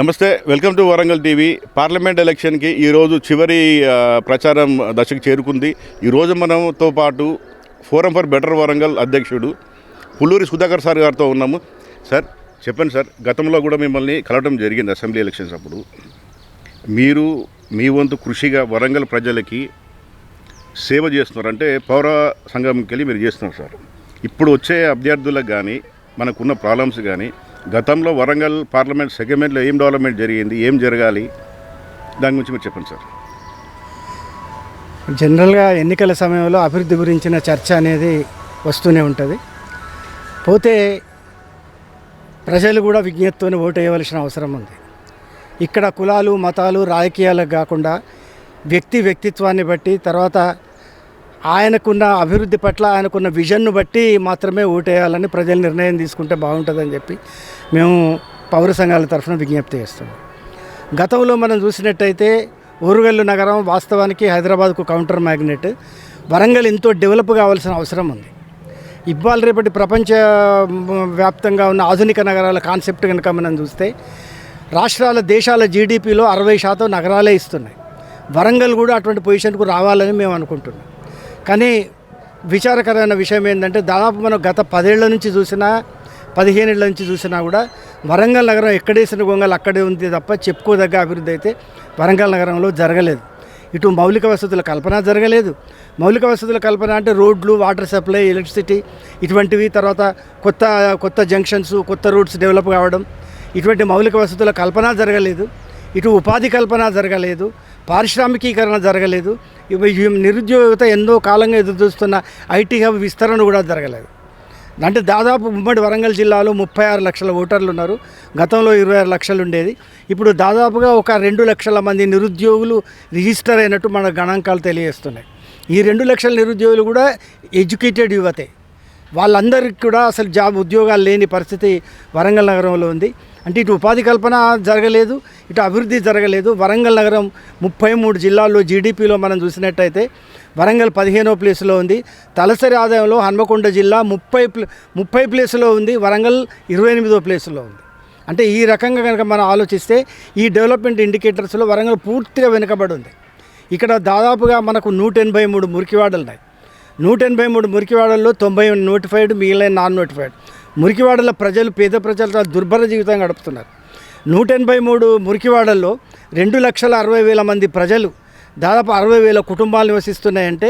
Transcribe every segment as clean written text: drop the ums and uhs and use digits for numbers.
నమస్తే, welcome to Warangal TV. Parliament ఎలక్షన్కి ఈరోజు చివరి ప్రచారం దశకు చేరుకుంది. ఈరోజు మనతో పాటు ఫోరం ఫర్ బెటర్ వరంగల్ అధ్యక్షుడు పుల్లూరి సుధాకర్ సార్ గారితో ఉన్నాము. సార్ చెప్పండి సార్, గతంలో కూడా మిమ్మల్ని కలవడం జరిగింది అసెంబ్లీ ఎలక్షన్స్ అప్పుడు. మీరు మీ వంతు కృషిగా వరంగల్ ప్రజలకి సేవ చేస్తున్నారు, అంటే పౌర సంఘంకి వెళ్ళి మీరు చేస్తున్నారు సార్. ఇప్పుడు వచ్చే అభ్యర్థులకు కానీ మనకున్న ప్రాబ్లమ్స్ కానీ గతంలో వరంగల్ పార్లమెంట్ సెగ్మెంట్లో ఏం డెవలప్మెంట్ జరిగింది, ఏం జరగాలి, దాని గురించి మీరు చెప్పండి సార్. జనరల్గా ఎన్నికల సమయంలో అభివృద్ధి గురించిన చర్చ అనేది వస్తూనే ఉంటుంది. పోతే ప్రజలు కూడా విజ్ఞతతో ఓటు వేయవలసిన అవసరం ఉంది. ఇక్కడ కులాలు మతాలు రాజకీయాలకు కాకుండా వ్యక్తిత్వాన్ని బట్టి, తర్వాత ఆయనకున్న అభివృద్ధి పట్ల ఆయనకున్న విజన్ను బట్టి మాత్రమే ఓటేయాలని ప్రజలు నిర్ణయం తీసుకుంటే బాగుంటుందని చెప్పి మేము పౌర సంఘాల తరఫున విజ్ఞప్తి చేస్తున్నాం. గతంలో మనం చూసినట్టయితే ఓరుగల్లు నగరం వాస్తవానికి హైదరాబాద్కు కౌంటర్ మ్యాగ్నెట్. వరంగల్ ఎంతో డెవలప్ కావాల్సిన అవసరం ఉంది. ఇవాళ రేపటి ప్రపంచ వ్యాప్తంగా ఉన్న ఆధునిక నగరాల కాన్సెప్ట్ కనుక మనం చూస్తే రాష్ట్రాల దేశాల జీడిపిలో 60% నగరాలే ఇస్తున్నాయి. వరంగల్ కూడా అటువంటి పొజిషన్కు రావాలని మేము అనుకుంటున్నాం. కానీ విచారకరమైన విషయం ఏంటంటే దాదాపు మనం గత 10 ఏళ్ల నుంచి చూసినా 15 ఏళ్ల నుంచి చూసినా కూడా వరంగల్ నగరం ఎక్కడేసిన గొంగలు అక్కడే ఉంది తప్ప చెప్పుకోదగ్గ అభివృద్ధి అయితే వరంగల్ నగరంలో జరగలేదు. ఇటు మౌలిక వసతుల కల్పన జరగలేదు. మౌలిక వసతుల కల్పన అంటే రోడ్లు, వాటర్ సప్లై, ఎలక్ట్రిసిటీ ఇటువంటివి, తర్వాత కొత్త జంక్షన్స్, కొత్త రూట్స్ డెవలప్ కావడం, ఇటువంటి మౌలిక వసతుల కల్పన జరగలేదు. ఇటు ఉపాధి కల్పన జరగలేదు, పారిశ్రామికీకరణ జరగలేదు. నిరుద్యోగిత ఎంతో కాలంగా ఎదురుచూస్తున్న ఐటీ హబ్ విస్తరణ కూడా జరగలేదు. అంటే దాదాపు ఉమ్మడి వరంగల్ జిల్లాలో 36 లక్షల ఓటర్లు ఉన్నారు. గతంలో 26 లక్షలు ఉండేది. ఇప్పుడు దాదాపుగా ఒక 2 లక్షల మంది నిరుద్యోగులు రిజిస్టర్ అయినట్టు మన గణాంకాలు తెలియజేస్తున్నాయి. ఈ 2 లక్షల నిరుద్యోగులు కూడా ఎడ్యుకేటెడ్ యువతే. వాళ్ళందరికీ కూడా అసలు ఉద్యోగాలు లేని పరిస్థితి వరంగల్ నగరంలో ఉంది. అంటే ఇటు ఉపాధి కల్పన జరగలేదు, ఇటు అభివృద్ధి జరగలేదు. వరంగల్ నగరం 33 జిల్లాల్లో జీడిపిలో మనం చూసినట్టయితే వరంగల్ 15వ ప్లేస్లో ఉంది. తలసరి ఆదాయంలో హన్మకొండ జిల్లా 30 ప్లేస్లో ఉంది, వరంగల్ 28వ ప్లేస్లో ఉంది. అంటే ఈ రకంగా కనుక మనం ఆలోచిస్తే ఈ డెవలప్మెంట్ ఇండికేటర్స్లో వరంగల్ పూర్తిగా వెనుకబడి ఉంది. ఇక్కడ దాదాపుగా మనకు 183 మురికివాడలు ఉన్నాయి. 183 మురికివాడల్లో 90 నోటిఫైడ్, మిగిలిన నాన్ నోటిఫైడ్. మురికివాడల ప్రజలు, పేద ప్రజలు దుర్భర జీవితం గడుపుతున్నారు. 183 మురికివాడల్లో 2,60,000 మంది ప్రజలు, దాదాపు 60,000 కుటుంబాలు నివసిస్తున్నాయంటే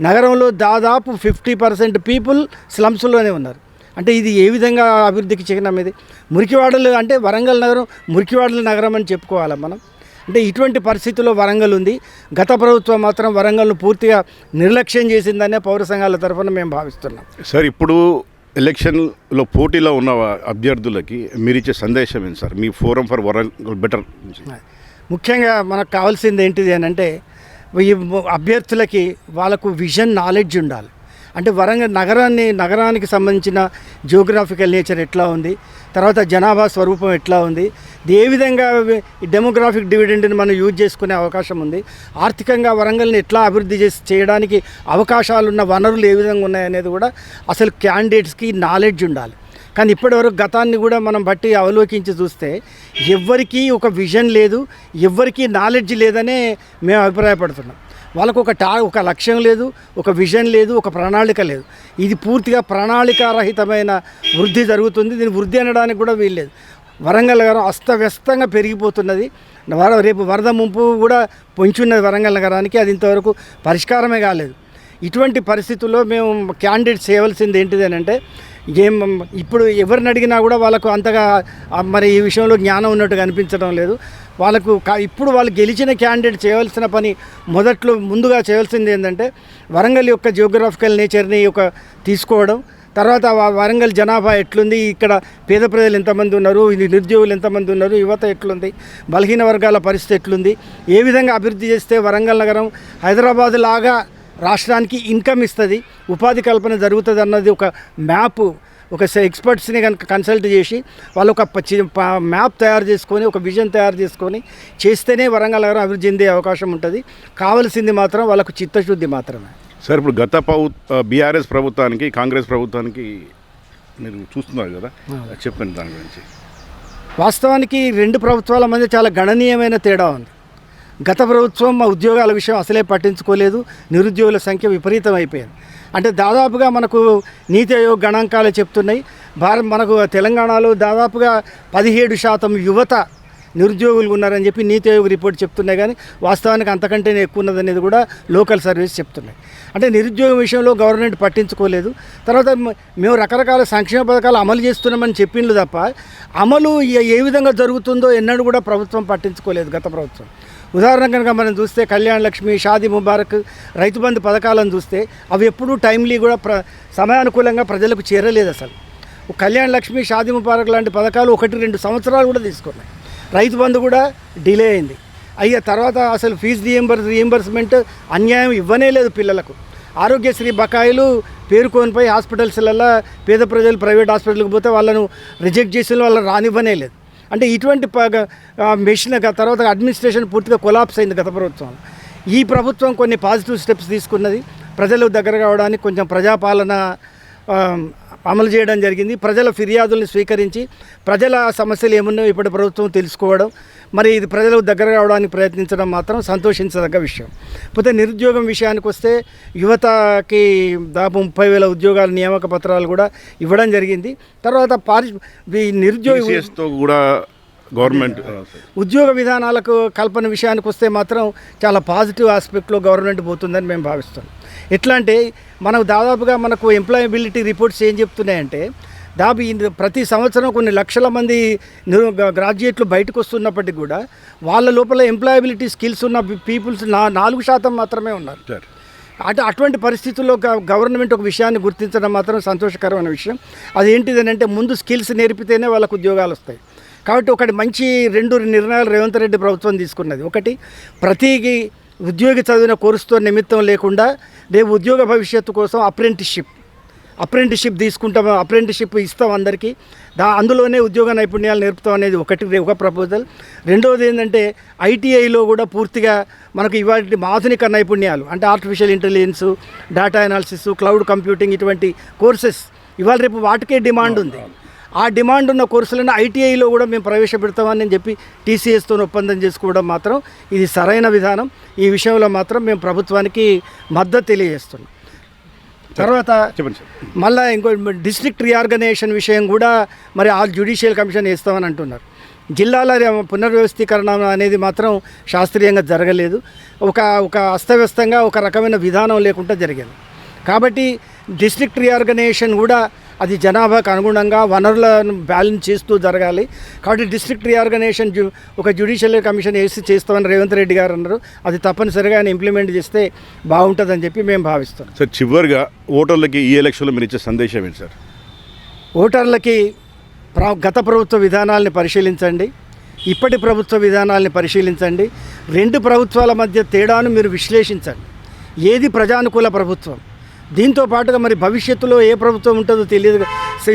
నగరంలో దాదాపు 50% పీపుల్ స్లమ్స్లోనే ఉన్నారు. అంటే ఇది ఏ విధంగా అభివృద్ధికి చిహ్నం ఇది? మురికివాడలు అంటే వరంగల్ నగరం మురికివాడల నగరం అని చెప్పుకోవాలి మనం. అంటే ఇటువంటి పరిస్థితుల్లో వరంగల్ ఉంది. గత ప్రభుత్వం మాత్రం వరంగల్ను పూర్తిగా నిర్లక్ష్యం చేసిందనే పౌర సంఘాల తరఫున మేము భావిస్తున్నాం. సార్, ఇప్పుడు ఎలక్షన్లో పోటీలో ఉన్న అభ్యర్థులకి మీరు ఇచ్చే సందేశం ఏంటి sir, me forum for Warangal better? ముఖ్యంగా మనకు కావాల్సింది ఏంటిది అని అంటే ఈ అభ్యర్థులకి వాళ్ళకు విజన్, నాలెడ్జ్ ఉండాలి. అంటే వరంగల్ నగరానికి సంబంధించిన జియోగ్రాఫికల్ నేచర్ ఎట్లా ఉంది, తర్వాత జనాభా స్వరూపం ఎట్లా ఉంది, ఏ విధంగా డెమోగ్రాఫిక్ డివిడెండ్ని మనం యూజ్ చేసుకునే అవకాశం ఉంది, ఆర్థికంగా వరంగల్ని ఎట్లా అభివృద్ధి చేయడానికి అవకాశాలున్న వనరులు ఏ విధంగా ఉన్నాయనేది కూడా అసలు క్యాండిడేట్స్కి నాలెడ్జ్ ఉండాలి. కానీ ఇప్పటివరకు గతాన్ని కూడా మనం బట్టి అవలోకించి చూస్తే ఎవ్వరికీ ఒక విజన్ లేదు, ఎవ్వరికీ నాలెడ్జ్ లేదనే మేము అభిప్రాయపడుతున్నాం. వాళ్ళకు ఒక లక్ష్యం లేదు, ఒక విజన్ లేదు, ఒక ప్రణాళిక లేదు. ఇది పూర్తిగా ప్రణాళికారహితమైన వృద్ధి జరుగుతుంది. దీని వృద్ధి అనడానికి కూడా వీల్లేదు. వరంగల్ నగరం అస్తవ్యస్తంగా పెరిగిపోతున్నది. రేపు వరద ముంపు కూడా పొంచున్నది వరంగల్ నగరానికి. అది ఇంతవరకు పరిష్కారమే కాలేదు. ఇటువంటి పరిస్థితుల్లో మేము క్యాండిడేట్స్ చేయవలసింది ఏంటిది అని అంటే ఇప్పుడు ఎవరిని అడిగినా కూడా వాళ్ళకు అంతగా మరి ఈ విషయంలో జ్ఞానం ఉన్నట్టుగా అనిపించడం లేదు. వాళ్ళకు ఇప్పుడు వాళ్ళు గెలిచిన క్యాండిడేట్ చేయవలసిన పని ముందుగా చేయవలసింది ఏంటంటే వరంగల్ యొక్క జియోగ్రాఫికల్ నేచర్ని తీసుకోవడం, తర్వాత వరంగల్ జనాభా ఎట్లుంది, ఇక్కడ పేద ప్రజలు ఎంతమంది ఉన్నారు, నిరుద్యోగులు ఎంతమంది ఉన్నారు, యువత ఎట్లుంది, బలహీన వర్గాల పరిస్థితి ఎట్లుంది, ఏ విధంగా అభివృద్ధి చేస్తే వరంగల్ నగరం హైదరాబాద్ లాగా రాష్ట్రానికి ఇన్కమ్ ఇస్తుంది, ఉపాధి కల్పన జరుగుతుంది అన్నది ఒక మ్యాప్, ఒక ఎక్స్పర్ట్స్ని కనుక కన్సల్ట్ చేసి వాళ్ళు ఒక మ్యాప్ తయారు చేసుకొని, ఒక విజన్ తయారు చేసుకొని చేస్తేనే వరంగల్ నగరం అభివృద్ధి చెందే అవకాశం ఉంటుంది. కావాల్సింది మాత్రం వాళ్ళకు చిత్తశుద్ధి మాత్రమే. సార్, ఇప్పుడు గత బీఆర్ఎస్ ప్రభుత్వానికి, కాంగ్రెస్ ప్రభుత్వానికి మీరు చూస్తున్నారు కదా, చెప్పండి దాని గురించి. వాస్తవానికి రెండు ప్రభుత్వాల మధ్య చాలా గణనీయమైన తేడా ఉంది. గత ప్రభుత్వం మా ఉద్యోగాల విషయం అసలే పట్టించుకోలేదు, నిరుద్యోగుల సంఖ్య విపరీతం అయిపోయింది. అంటే దాదాపుగా మనకు నీతి ఆయోగ్ గణాంకాలు చెప్తున్నాయి, మనకు తెలంగాణలో దాదాపుగా 17% యువత నిరుద్యోగులు ఉన్నారని చెప్పి నీతి ఆయోగ్ రిపోర్ట్ చెప్తున్నాయి. కానీ వాస్తవానికి అంతకంటేనే ఎక్కువ ఉన్నదనేది కూడా లోకల్ సర్వీస్ చెప్తున్నాయి. అంటే నిరుద్యోగం విషయంలో గవర్నమెంట్ పట్టించుకోలేదు. తర్వాత మేము రకరకాల సంక్షేమ పథకాలు అమలు చేస్తున్నామని చెప్పిండ్రు తప్ప అమలు ఏ విధంగా జరుగుతుందో ఎన్నడూ కూడా ప్రభుత్వం పట్టించుకోలేదు గత ప్రభుత్వం. ఉదాహరణ కనుక మనం చూస్తే కళ్యాణ లక్ష్మి, షాదీ ముబారక్, రైతు బంధు పథకాలను చూస్తే అవి ఎప్పుడూ టైమ్లీ కూడా సమయానుకూలంగా ప్రజలకు చేరలేదు. అసలు కళ్యాణ లక్ష్మి, షాదీ ముబారక్ లాంటి పథకాలు 1-2 సంవత్సరాలు కూడా తీసుకున్నాయి. రైతు బంధు కూడా డిలే అయింది. అయ్యా తర్వాత అసలు ఫీజు రీఎంబర్స్మెంట్ అన్యాయం ఇవ్వనే లేదు పిల్లలకు. ఆరోగ్యశ్రీ బకాయిలు పేరుకోనిపై హాస్పిటల్స్లలో పేద ప్రజలు ప్రైవేట్ హాస్పిటల్కి పోతే వాళ్ళను రిజెక్ట్ చేసిన వాళ్ళని రానివ్వనే లేదు. అంటే ఇటువంటి మెషిన్ తర్వాత అడ్మినిస్ట్రేషన్ పూర్తిగా కొలాప్స్ అయింది గత ప్రభుత్వం. ఈ ప్రభుత్వం కొన్ని పాజిటివ్ స్టెప్స్ తీసుకున్నది. ప్రజలకు దగ్గర కావడానికి కొంచెం ప్రజాపాలన అమలు చేయడం జరిగింది. ప్రజల ఫిర్యాదులను స్వీకరించి ప్రజల సమస్యలు ఏమున్నాయో ఇప్పటి ప్రభుత్వం తెలుసుకోవడం, మరి ఇది ప్రజలకు దగ్గర రావడానికి ప్రయత్నించడం మాత్రం సంతోషించదగ్గ విషయం. పోతే నిరుద్యోగం విషయానికి వస్తే యువతకి దాదాపు 30,000 ఉద్యోగాల నియామక పత్రాలు కూడా ఇవ్వడం జరిగింది. తర్వాత నిరుద్యోగ కూడా గవర్నమెంట్ ఉద్యోగ విధానాలకు కల్పన విషయానికి వస్తే మాత్రం చాలా పాజిటివ్ ఆస్పెక్ట్లో గవర్నమెంట్ పోతుందని మేము భావిస్తున్నాం. ఎట్లా అంటే మనకు దాదాపుగా మనకు ఎంప్లాయబిలిటీ రిపోర్ట్స్ ఏం చెప్తున్నాయంటే ప్రతి సంవత్సరం కొన్ని లక్షల మంది గ్రాడ్యుయేట్లు బయటకు వస్తున్నప్పటికీ కూడా వాళ్ళ లోపల ఎంప్లాయబిలిటీ స్కిల్స్ ఉన్న పీపుల్స్ 4% మాత్రమే ఉన్నారు. అటువంటి పరిస్థితుల్లో గవర్నమెంట్ ఒక విషయాన్ని గుర్తించడం మాత్రం సంతోషకరమైన విషయం. అదేంటిదనంటే ముందు స్కిల్స్ నేర్పితేనే వాళ్ళకు ఉద్యోగాలు వస్తాయి. కాబట్టి ఒకటి మంచి 2 నిర్ణయాలు రేవంత్ రెడ్డి ప్రభుత్వం తీసుకున్నది. ఒకటి, ప్రతి ఉద్యోగి చదివిన కోర్సుతో నిమిత్తం లేకుండా రేపు ఉద్యోగ భవిష్యత్తు కోసం అప్రెంటిషిప్ తీసుకుంటాం, అప్రెంటిషిప్ ఇస్తాం అందరికీ, అందులోనే ఉద్యోగ నైపుణ్యాలు నేర్పుతాం అనేది ఒక ప్రపోజల్. రెండవది ఏంటంటే ఐటీఐలో కూడా పూర్తిగా మనకు ఇవాటి ఆధునిక నైపుణ్యాలు అంటే artificial intelligence, data analysis, cloud computing ఇటువంటి కోర్సెస్ ఇవాళ రేపు వాటికే డిమాండ్ ఉంది. ఆ డిమాండ్ ఉన్న కోర్సులను ఐటీఐలో కూడా మేము ప్రవేశపెడతామని చెప్పి టీసీఎస్తో ఒప్పందం చేసుకోవడం మాత్రం ఇది సరైన విధానం. ఈ విషయంలో మాత్రం మేము ప్రభుత్వానికి మద్దతు తెలియజేస్తున్నాం. తర్వాత మళ్ళీ ఇంకో డిస్ట్రిక్ట్ రీఆర్గనైజేషన్ విషయం కూడా మరి జ్యుడిషియల్ కమిషన్ వేస్తామని అంటున్నారు. జిల్లాల పునర్వ్యవస్థీకరణ అనేది మాత్రం శాస్త్రీయంగా జరగలేదు. ఒక అస్తవ్యస్తంగా ఒక రకమైన విధానం లేకుండా జరిగింది. కాబట్టి డిస్ట్రిక్ట్ రీఆర్గనైజేషన్ కూడా అది జనాభాకు అనుగుణంగా వనరులను బ్యాలెన్స్ చేస్తూ జరగాలి. కాబట్టి డిస్ట్రిక్ట్ రీఆర్గనైజేషన్ ఒక జ్యుడిషియల్ కమిషన్ వేసి చేస్తామని రేవంత్ రెడ్డి గారు అన్నారు. అది తప్పనిసరిగా ఆయన ఇంప్లిమెంట్ చేస్తే బాగుంటుందని చెప్పి మేము భావిస్తాం. సార్, చివరిగా ఓటర్లకి ఈ ఎలక్షన్లో మీరు ఇచ్చే సందేశం ఏంటి సార్? ఓటర్లకి గత ప్రభుత్వ విధానాలని పరిశీలించండి, ఇప్పటి ప్రభుత్వ విధానాలని పరిశీలించండి. 2 ప్రభుత్వాల మధ్య తేడాను మీరు విశ్లేషించండి. ఏది ప్రజానుకూల ప్రభుత్వం, దీంతో పాటుగా మరి భవిష్యత్తులో ఏ ప్రభుత్వం ఉంటుందో తెలియదు.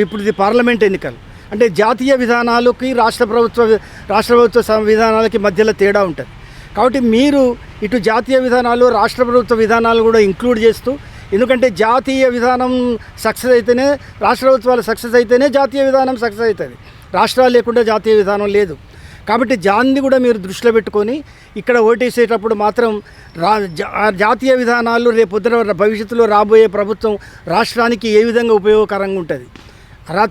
ఇప్పుడు ఇది పార్లమెంట్ ఎన్నికలు అంటే జాతీయ విధానాలకి రాష్ట్ర ప్రభుత్వ విధానాలకి మధ్యలో తేడా ఉంటుంది. కాబట్టి మీరు ఇటు జాతీయ విధానాలు, రాష్ట్ర ప్రభుత్వ విధానాలు కూడా ఇంక్లూడ్ చేస్తూ, ఎందుకంటే జాతీయ విధానం సక్సెస్ అయితేనే రాష్ట్ర ప్రభుత్వాలు సక్సెస్ అయితేనే జాతీయ విధానం సక్సెస్ అవుతుంది. రాష్ట్రాలు లేకుండా జాతీయ విధానం లేదు. కాబట్టి దాన్ని కూడా మీరు దృష్టిలో పెట్టుకొని ఇక్కడ ఓటేసేటప్పుడు మాత్రం జాతీయ విధానాలు రేపొద్దున భవిష్యత్తులో రాబోయే ప్రభుత్వం రాష్ట్రానికి ఏ విధంగా ఉపయోగకరంగా ఉంటుంది,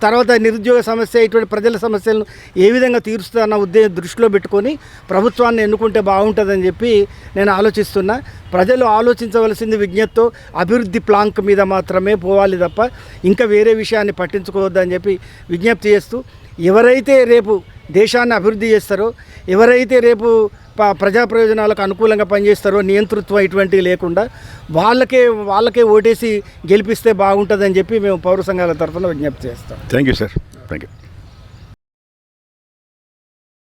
తర్వాత నిరుద్యోగ సమస్య ఇటువంటి ప్రజల సమస్యలను ఏ విధంగా తీరుస్తుందన్న ఉద్దేశం దృష్టిలో పెట్టుకొని ప్రభుత్వాన్ని ఎన్నుకుంటే బాగుంటుందని చెప్పి నేను ఆలోచిస్తున్నా. ప్రజలు ఆలోచించవలసింది విజ్ఞతతో అభివృద్ధి ప్లాంక్ మీద మాత్రమే పోవాలి తప్ప ఇంకా వేరే విషయాన్ని పట్టించుకోవద్దని చెప్పి విజ్ఞప్తి చేస్తూ, ఎవరైతే రేపు దేశాన్ని అభివృద్ధి చేస్తారో, ఎవరైతే రేపు ప్రజా ప్రయోజనాలకు అనుకూలంగా పనిచేస్తారో, నియంతృత్వం ఇటువంటివి లేకుండా వాళ్ళకే ఓటేసి గెలిపిస్తే బాగుంటుందని చెప్పి మేము పౌర సంఘాల తరఫున విజ్ఞప్తి చేస్తాం. Thank you sir. Thank you.